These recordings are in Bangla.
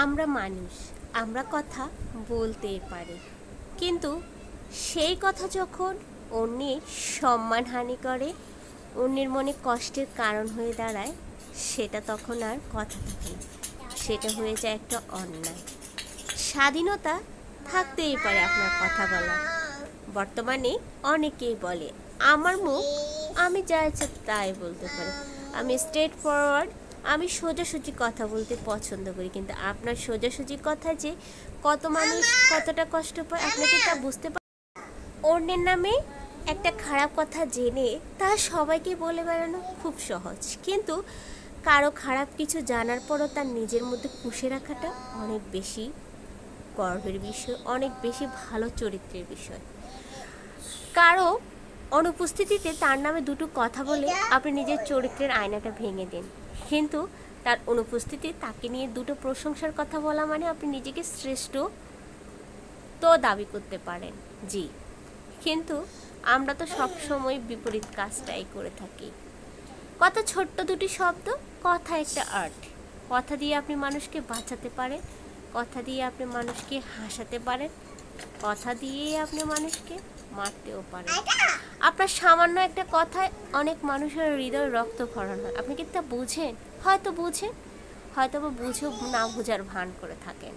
আমরা মানুষ, আমরা কথা বলতেই পারি, কিন্তু সেই কথা যখন অন্যের সম্মানহানি করে, অন্যের মনে কষ্টের কারণ হয়ে দাঁড়ায়, সেটা তখন আর কথা থাকে না, সেটা হয়ে যায় একটা অন্যায়। স্বাধীনতা থাকতেই পারে আপনার কথা বলার। বর্তমানে অনেকেই বলে আমার মুখ, আমি যা ইচ্ছা তাই বলতে পারি, আমি স্ট্রেট ফরওয়ার্ড, আমি সোজাসুজি কথা বলতে পছন্দ করি। কিন্তু আপনার সোজাসুজি কথা যে কত মানুষ কতটা কষ্ট পায়, আপনাকে তা বুঝতে পারেন। অন্যের নামে একটা খারাপ কথা জেনে তা সবাইকে বলে বেড়ানো খুব সহজ, কিন্তু কারো খারাপ কিছু জানার পরও তার নিজের মধ্যে পুষে রাখাটা অনেক বেশি গর্বের বিষয়, অনেক বেশি ভালো চরিত্রের বিষয়। কারো অনুপস্থিতিতে তার নামে দুটো কথা বলে আপনি নিজের চরিত্রের আয়নাটা ভেঙে দেন, কিন্তু তার অনুপস্থিতি তাকে নিয়ে দুটো প্রশংসার কথা বলা মানে আপনি নিজেকে শ্রেষ্ঠ তো দাবি করতে পারেন। জি, কিন্তু আমরা তো সবসময় বিপরীত কাজটাই করে থাকি। কত ছোট্ট দুটি শব্দ, কথা একটা আর্ট। কথা দিয়ে আপনি মানুষকে বাঁচাতে পারেন, কথা দিয়ে আপনি মানুষকে হাসাতে পারেন, কথা দিয়ে আপনি মানুষকে মারতেও পারেন। আপনার সামান্য একটা কথায় অনেক মানুষের হৃদয় রক্ত ক্ষরণ হয়। আপনি কি তা বুঝেন? হয়তো বুঝেন, হয়তো বা বুঝেও না বোঝার ভান করে থাকেন।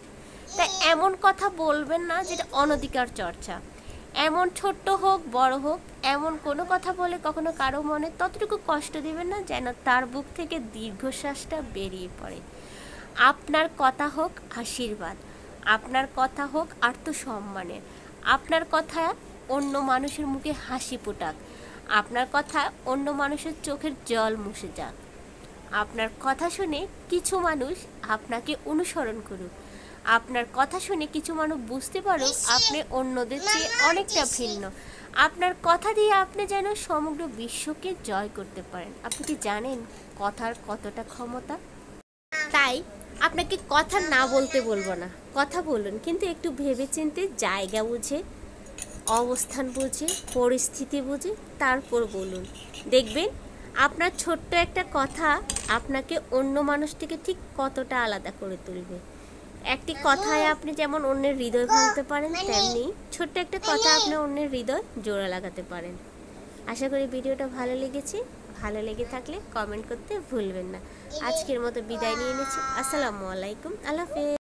তাই এমন কথা বলবেন না যেটা অনধিকার চর্চা। এমন ছোট্ট হোক বড় হোক, এমন কোনো কথা বলে কখনো কারো মনে ততটুকু কষ্ট দিবেন না যেন তার বুক থেকে দীর্ঘশ্বাসটা বেরিয়ে পড়ে। আপনার কথা হোক আশীর্বাদ, আপনার কথা হোক আত্মসম্মানের, আপনার কথা অন্য মানুষের মুখে হাসি ফোটাক, আপনার কথা অন্য মানুষের চোখের জল মুছে যাক। আপনার কথা শুনে কিছু মানুষ আপনাকে অনুসরণ করুক, আপনার কথা শুনে কিছু মানুষ বুঝতে পারুক আপনি অন্যদের চেয়ে অনেকটা ভিন্ন। আপনার কথা দিয়ে আপনি যেন সমগ্র বিশ্বকে জয় করতে পারেন। আপনি কি জানেন কথার কতটা ক্ষমতা? তাই আপনাকে কথা না বলতে বলবো না, কথা বলুন, কিন্তু একটু ভেবেচিন্তে, জায়গা বুঝে, অবস্থান বুঝে, পরিস্থিতি বুঝে তারপর বলুন। দেখবেন আপনার ছোট্ট একটা কথা আপনাকে অন্য মানুষ থেকে ঠিক কতটা আলাদা করে তুলবে। একটি কথায় আপনি যেমন অন্যের হৃদয় ভাঙতে পারেন, তেমনি ছোট্ট একটা কথা আপনি অন্যের হৃদয় জোড়া লাগাতে পারেন। আশা করি ভিডিওটা ভালো লেগেছে। ভালো লেগে থাকলে কমেন্ট করতে ভুলবেন না। আজকের মতো বিদায় নিয়ে নিচ্ছি। আসসালামু আলাইকুম, আল্লাহ হাফেজ।